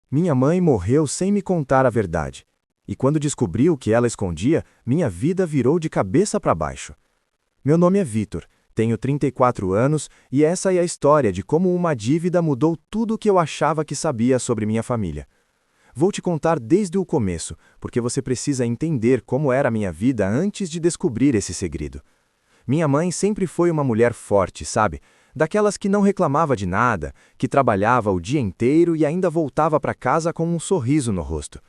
Minha mãe morreu sem me contar a verdade. E quando descobri o que ela escondia, minha vida virou de cabeça para baixo. Meu nome é Vitor, tenho 34 anos e essa é a história de como uma dívida mudou tudo o que eu achava que sabia sobre minha família. Vou te contar desde o começo, porque você precisa entender como era a minha vida antes de descobrir esse segredo. Minha mãe sempre foi uma mulher forte, sabe? Daquelas que não reclamava de nada, que trabalhava o dia inteiro e ainda voltava para casa com um sorriso no rosto.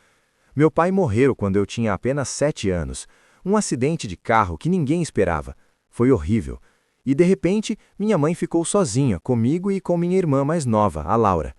Meu pai morreu quando eu tinha apenas 7 anos. Um acidente de carro que ninguém esperava. Foi horrível. E de repente, minha mãe ficou sozinha, comigo e com minha irmã mais nova, a Laura.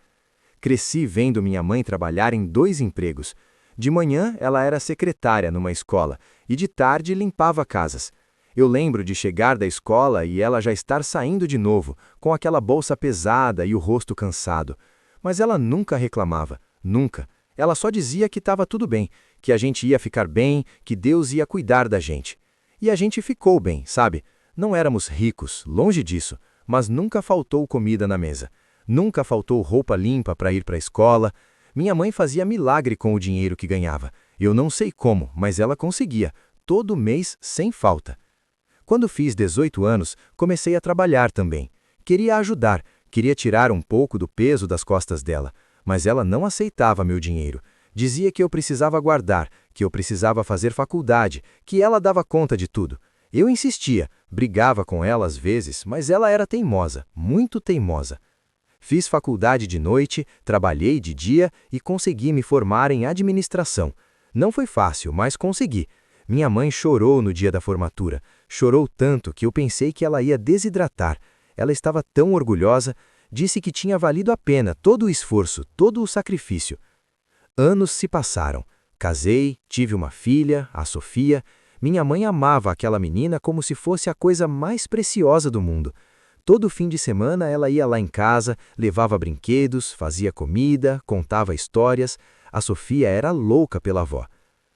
Cresci vendo minha mãe trabalhar em 2 empregos. De manhã, ela era secretária numa escola e de tarde limpava casas. Eu lembro de chegar da escola e ela já estar saindo de novo, com aquela bolsa pesada e o rosto cansado. Mas ela nunca reclamava, nunca. Ela só dizia que estava tudo bem, que a gente ia ficar bem, que Deus ia cuidar da gente. E a gente ficou bem, sabe? Não éramos ricos, longe disso, mas nunca faltou comida na mesa. Nunca faltou roupa limpa para ir para a escola. Minha mãe fazia milagre com o dinheiro que ganhava. Eu não sei como, mas ela conseguia, todo mês sem falta. Quando fiz 18 anos, comecei a trabalhar também. Queria ajudar, queria tirar um pouco do peso das costas dela, mas ela não aceitava meu dinheiro. Dizia que eu precisava guardar, que eu precisava fazer faculdade, que ela dava conta de tudo. Eu insistia, brigava com ela às vezes, mas ela era teimosa, muito teimosa. Fiz faculdade de noite, trabalhei de dia e consegui me formar em administração. Não foi fácil, mas consegui. Minha mãe chorou no dia da formatura. Chorou tanto que eu pensei que ela ia desidratar. Ela estava tão orgulhosa, disse que tinha valido a pena todo o esforço, todo o sacrifício. Anos se passaram. Casei, tive uma filha, a Sofia. Minha mãe amava aquela menina como se fosse a coisa mais preciosa do mundo. Todo fim de semana ela ia lá em casa, levava brinquedos, fazia comida, contava histórias. A Sofia era louca pela avó.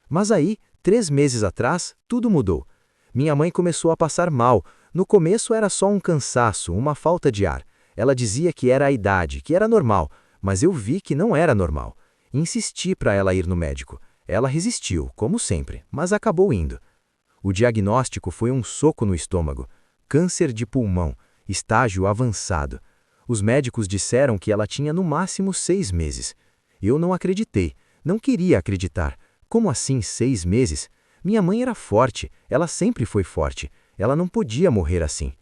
Mas aí, 3 meses atrás, tudo mudou. Minha mãe começou a passar mal. No começo era só um cansaço, uma falta de ar. Ela dizia que era a idade, que era normal, mas eu vi que não era normal. Insisti para ela ir no médico. Ela resistiu, como sempre, mas acabou indo. O diagnóstico foi um soco no estômago. Câncer de pulmão, estágio avançado. Os médicos disseram que ela tinha no máximo 6 meses. Eu não acreditei, não queria acreditar. Como assim 6 meses? Minha mãe era forte, ela sempre foi forte. Ela não podia morrer assim.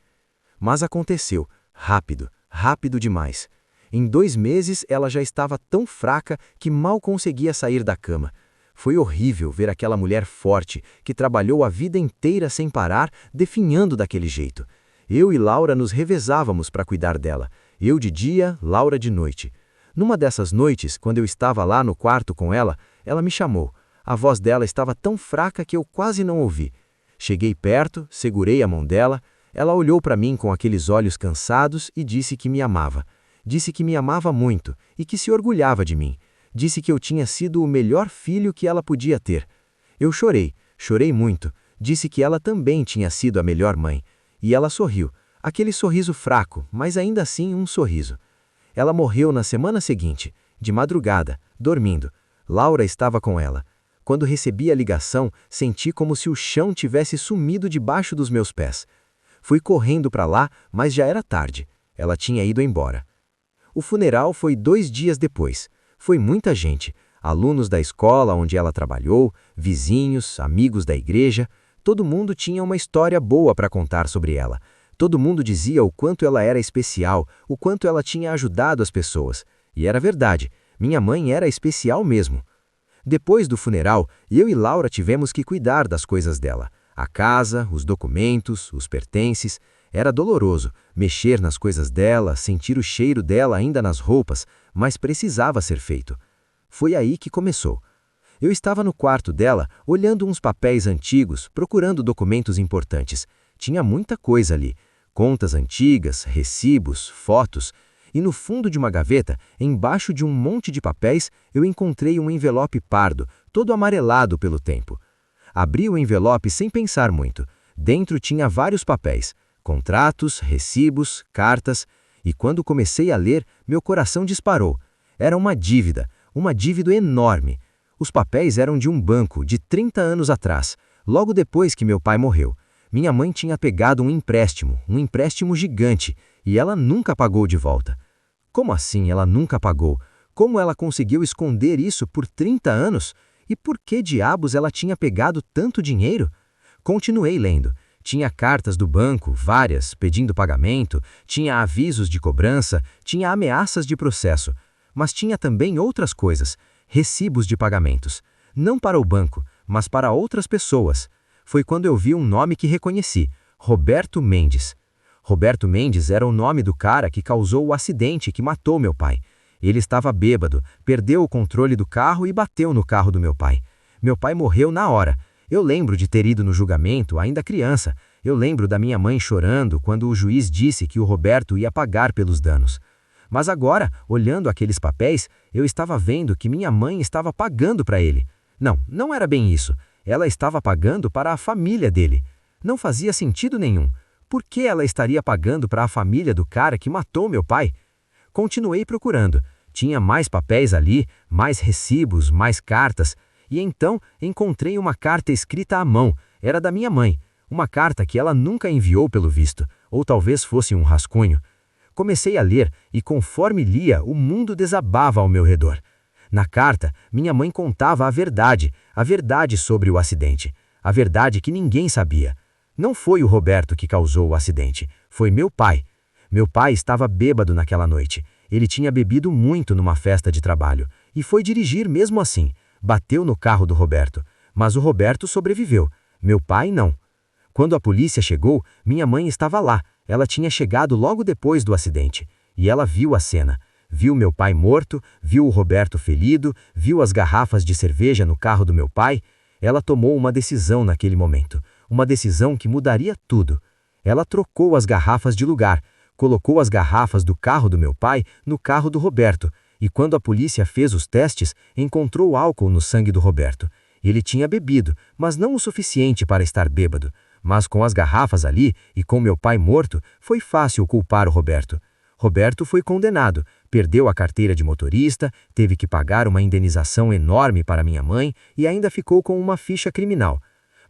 Mas aconteceu, rápido, rápido demais. Em 2 meses ela já estava tão fraca que mal conseguia sair da cama. Foi horrível ver aquela mulher forte, que trabalhou a vida inteira sem parar, definhando daquele jeito. Eu e Laura nos revezávamos para cuidar dela. Eu de dia, Laura de noite. Numa dessas noites, quando eu estava lá no quarto com ela, ela me chamou. A voz dela estava tão fraca que eu quase não ouvi. Cheguei perto, segurei a mão dela. Ela olhou para mim com aqueles olhos cansados e disse que me amava. Disse que me amava muito e que se orgulhava de mim. Disse que eu tinha sido o melhor filho que ela podia ter. Eu chorei, chorei muito. Disse que ela também tinha sido a melhor mãe. E ela sorriu, aquele sorriso fraco, mas ainda assim um sorriso. Ela morreu na semana seguinte, de madrugada, dormindo. Laura estava com ela. Quando recebi a ligação, senti como se o chão tivesse sumido debaixo dos meus pés. Fui correndo para lá, mas já era tarde. Ela tinha ido embora. O funeral foi 2 dias depois. Foi muita gente, alunos da escola onde ela trabalhou, vizinhos, amigos da igreja. Todo mundo tinha uma história boa para contar sobre ela. Todo mundo dizia o quanto ela era especial, o quanto ela tinha ajudado as pessoas. E era verdade, minha mãe era especial mesmo. Depois do funeral, eu e Laura tivemos que cuidar das coisas dela. A casa, os documentos, os pertences. Era doloroso mexer nas coisas dela, sentir o cheiro dela ainda nas roupas, mas precisava ser feito. Foi aí que começou. Eu estava no quarto dela, olhando uns papéis antigos, procurando documentos importantes. Tinha muita coisa ali. Contas antigas, recibos, fotos. E no fundo de uma gaveta, embaixo de um monte de papéis, eu encontrei um envelope pardo, todo amarelado pelo tempo. Abri o envelope sem pensar muito. Dentro tinha vários papéis, contratos, recibos, cartas. E quando comecei a ler, meu coração disparou. Era uma dívida, uma dívida enorme. Os papéis eram de um banco de 30 anos atrás, logo depois que meu pai morreu. Minha mãe tinha pegado um empréstimo gigante, e ela nunca pagou de volta. Como assim ela nunca pagou? Como ela conseguiu esconder isso por 30 anos? E por que diabos ela tinha pegado tanto dinheiro? Continuei lendo. Tinha cartas do banco, várias, pedindo pagamento, tinha avisos de cobrança, tinha ameaças de processo. Mas tinha também outras coisas, recibos de pagamentos. Não para o banco, mas para outras pessoas. Foi quando eu vi um nome que reconheci, Roberto Mendes. Roberto Mendes era o nome do cara que causou o acidente que matou meu pai. Ele estava bêbado, perdeu o controle do carro e bateu no carro do meu pai. Meu pai morreu na hora. Eu lembro de ter ido no julgamento, ainda criança. Eu lembro da minha mãe chorando quando o juiz disse que o Roberto ia pagar pelos danos. Mas agora, olhando aqueles papéis, eu estava vendo que minha mãe estava pagando para ele. Não, não era bem isso. Ela estava pagando para a família dele. Não fazia sentido nenhum. Por que ela estaria pagando para a família do cara que matou meu pai? Continuei procurando. Tinha mais papéis ali, mais recibos, mais cartas. E então encontrei uma carta escrita à mão. Era da minha mãe. Uma carta que ela nunca enviou pelo visto. Ou talvez fosse um rascunho. Comecei a ler e conforme lia, o mundo desabava ao meu redor. Na carta, minha mãe contava a verdade sobre o acidente. A verdade que ninguém sabia. Não foi o Roberto que causou o acidente, foi meu pai. Meu pai estava bêbado naquela noite. Ele tinha bebido muito numa festa de trabalho e foi dirigir mesmo assim. Bateu no carro do Roberto, mas o Roberto sobreviveu. Meu pai não. Quando a polícia chegou, minha mãe estava lá. Ela tinha chegado logo depois do acidente e ela viu a cena. Viu meu pai morto, viu o Roberto ferido, viu as garrafas de cerveja no carro do meu pai. Ela tomou uma decisão naquele momento. Uma decisão que mudaria tudo. Ela trocou as garrafas de lugar, colocou as garrafas do carro do meu pai no carro do Roberto, e quando a polícia fez os testes, encontrou álcool no sangue do Roberto. Ele tinha bebido, mas não o suficiente para estar bêbado. Mas com as garrafas ali e com meu pai morto, foi fácil culpar o Roberto. Roberto foi condenado, perdeu a carteira de motorista, teve que pagar uma indenização enorme para minha mãe e ainda ficou com uma ficha criminal.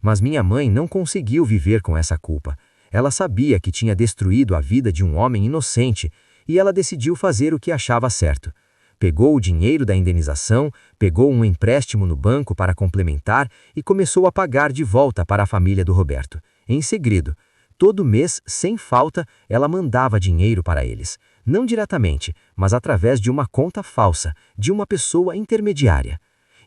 Mas minha mãe não conseguiu viver com essa culpa. Ela sabia que tinha destruído a vida de um homem inocente e ela decidiu fazer o que achava certo. Pegou o dinheiro da indenização, pegou um empréstimo no banco para complementar e começou a pagar de volta para a família do Roberto. Em segredo, todo mês, sem falta, ela mandava dinheiro para eles. Não diretamente, mas através de uma conta falsa, de uma pessoa intermediária.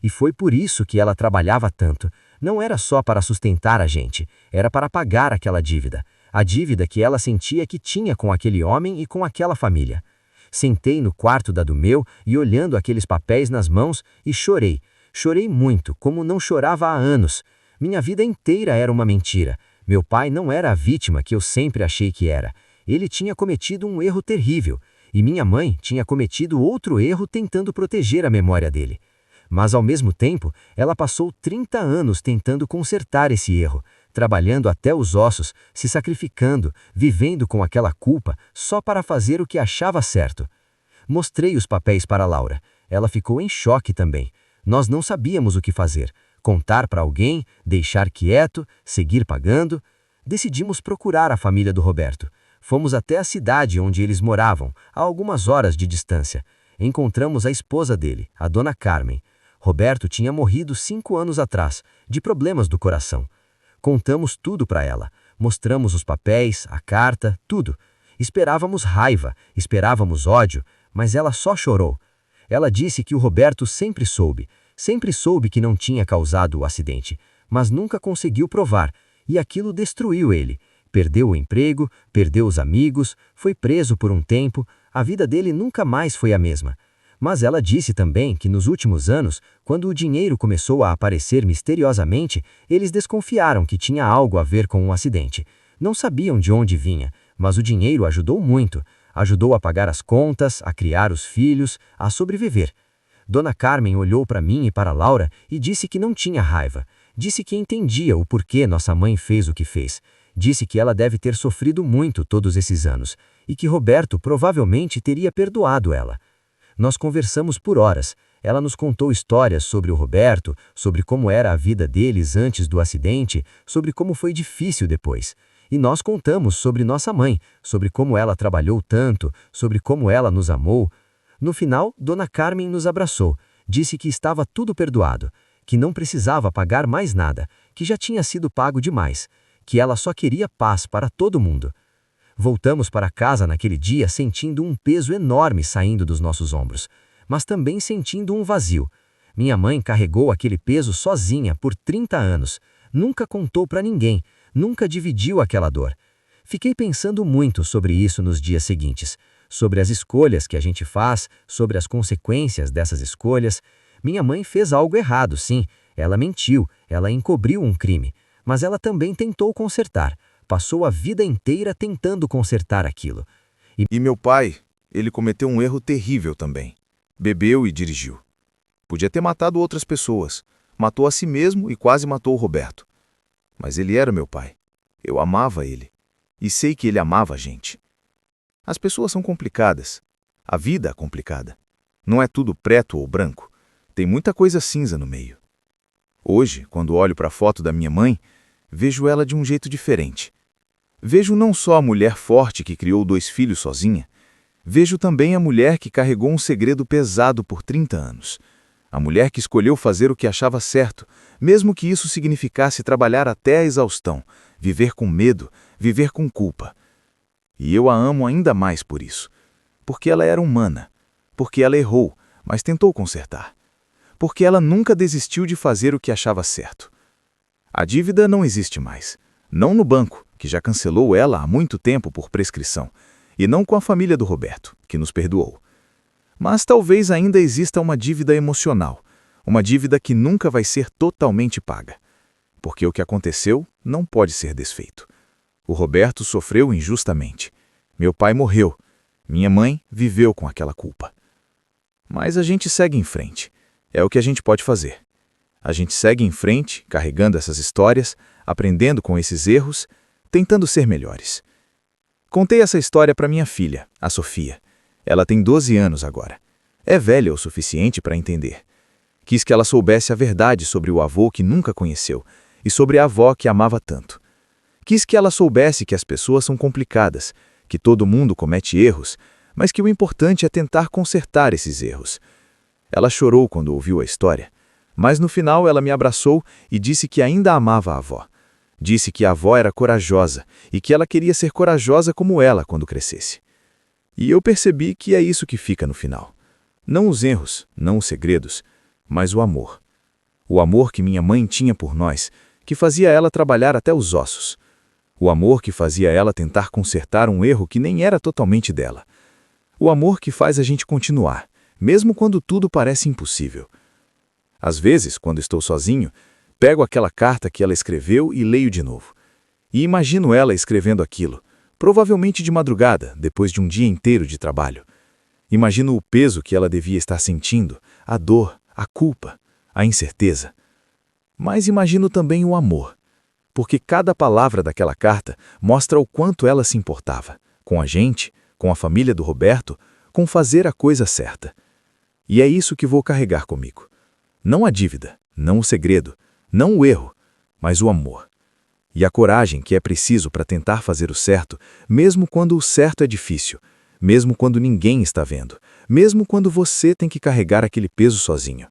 E foi por isso que ela trabalhava tanto. Não era só para sustentar a gente, era para pagar aquela dívida. A dívida que ela sentia que tinha com aquele homem e com aquela família. Sentei no quarto da do meu e olhando aqueles papéis nas mãos e chorei. Chorei muito, como não chorava há anos. Minha vida inteira era uma mentira. Meu pai não era a vítima que eu sempre achei que era. Ele tinha cometido um erro terrível. E minha mãe tinha cometido outro erro tentando proteger a memória dele. Mas ao mesmo tempo, ela passou 30 anos tentando consertar esse erro, trabalhando até os ossos, se sacrificando, vivendo com aquela culpa só para fazer o que achava certo. Mostrei os papéis para Laura. Ela ficou em choque também. Nós não sabíamos o que fazer. Contar para alguém, deixar quieto, seguir pagando. Decidimos procurar a família do Roberto. Fomos até a cidade onde eles moravam, a algumas horas de distância. Encontramos a esposa dele, a dona Carmen. Roberto tinha morrido 5 anos atrás, de problemas do coração. Contamos tudo para ela. Mostramos os papéis, a carta, tudo. Esperávamos raiva, esperávamos ódio, mas ela só chorou. Ela disse que o Roberto sempre soube que não tinha causado o acidente, mas nunca conseguiu provar, e aquilo destruiu ele. Perdeu o emprego, perdeu os amigos, foi preso por um tempo, a vida dele nunca mais foi a mesma. Mas ela disse também que nos últimos anos, quando o dinheiro começou a aparecer misteriosamente, eles desconfiaram que tinha algo a ver com um acidente. Não sabiam de onde vinha, mas o dinheiro ajudou muito. Ajudou a pagar as contas, a criar os filhos, a sobreviver. Dona Carmen olhou para mim e para Laura e disse que não tinha raiva. Disse que entendia o porquê nossa mãe fez o que fez. Disse que ela deve ter sofrido muito todos esses anos e que Roberto provavelmente teria perdoado ela. Nós conversamos por horas. Ela nos contou histórias sobre o Roberto, sobre como era a vida deles antes do acidente, sobre como foi difícil depois. E nós contamos sobre nossa mãe, sobre como ela trabalhou tanto, sobre como ela nos amou. No final, Dona Carmen nos abraçou, disse que estava tudo perdoado, que não precisava pagar mais nada, que já tinha sido pago demais, que ela só queria paz para todo mundo. Voltamos para casa naquele dia sentindo um peso enorme saindo dos nossos ombros, mas também sentindo um vazio. Minha mãe carregou aquele peso sozinha por 30 anos, nunca contou para ninguém, nunca dividiu aquela dor. Fiquei pensando muito sobre isso nos dias seguintes, sobre as escolhas que a gente faz, sobre as consequências dessas escolhas. Minha mãe fez algo errado, sim, ela mentiu, ela encobriu um crime, mas ela também tentou consertar, passou a vida inteira tentando consertar aquilo. E meu pai, ele cometeu um erro terrível também. Bebeu e dirigiu. Podia ter matado outras pessoas, matou a si mesmo e quase matou o Roberto. Mas ele era meu pai. Eu amava ele. E sei que ele amava a gente. As pessoas são complicadas. A vida é complicada. Não é tudo preto ou branco. Tem muita coisa cinza no meio. Hoje, quando olho para a foto da minha mãe, vejo ela de um jeito diferente. Vejo não só a mulher forte que criou 2 filhos sozinha, vejo também a mulher que carregou um segredo pesado por 30 anos. A mulher que escolheu fazer o que achava certo, mesmo que isso significasse trabalhar até a exaustão, viver com medo, viver com culpa. E eu a amo ainda mais por isso. Porque ela era humana. Porque ela errou, mas tentou consertar. Porque ela nunca desistiu de fazer o que achava certo. A dívida não existe mais. Não no banco, que já cancelou ela há muito tempo por prescrição, e não com a família do Roberto, que nos perdoou. Mas talvez ainda exista uma dívida emocional, uma dívida que nunca vai ser totalmente paga. Porque o que aconteceu não pode ser desfeito. O Roberto sofreu injustamente. Meu pai morreu. Minha mãe viveu com aquela culpa. Mas a gente segue em frente. É o que a gente pode fazer. A gente segue em frente, carregando essas histórias, aprendendo com esses erros, tentando ser melhores. Contei essa história para minha filha, a Sofia. Ela tem 12 anos agora. É velha o suficiente para entender. Quis que ela soubesse a verdade sobre o avô que nunca conheceu e sobre a avó que amava tanto. Quis que ela soubesse que as pessoas são complicadas, que todo mundo comete erros, mas que o importante é tentar consertar esses erros. Ela chorou quando ouviu a história, mas no final ela me abraçou e disse que ainda amava a avó. Disse que a avó era corajosa e que ela queria ser corajosa como ela quando crescesse. E eu percebi que é isso que fica no final. Não os erros, não os segredos, mas o amor. O amor que minha mãe tinha por nós, que fazia ela trabalhar até os ossos. O amor que fazia ela tentar consertar um erro que nem era totalmente dela. O amor que faz a gente continuar, mesmo quando tudo parece impossível. Às vezes, quando estou sozinho, pego aquela carta que ela escreveu e leio de novo. E imagino ela escrevendo aquilo, provavelmente de madrugada, depois de um dia inteiro de trabalho. Imagino o peso que ela devia estar sentindo, a dor, a culpa, a incerteza. Mas imagino também o amor, porque cada palavra daquela carta mostra o quanto ela se importava, com a gente, com a família do Roberto, com fazer a coisa certa. E é isso que vou carregar comigo. Não a dívida, não o segredo, não o erro, mas o amor. E a coragem que é preciso para tentar fazer o certo, mesmo quando o certo é difícil, mesmo quando ninguém está vendo, mesmo quando você tem que carregar aquele peso sozinho.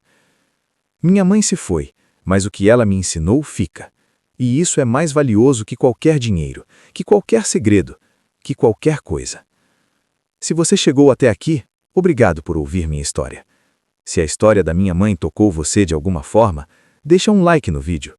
Minha mãe se foi, mas o que ela me ensinou fica. E isso é mais valioso que qualquer dinheiro, que qualquer segredo, que qualquer coisa. Se você chegou até aqui, obrigado por ouvir minha história. Se a história da minha mãe tocou você de alguma forma, deixa um like no vídeo.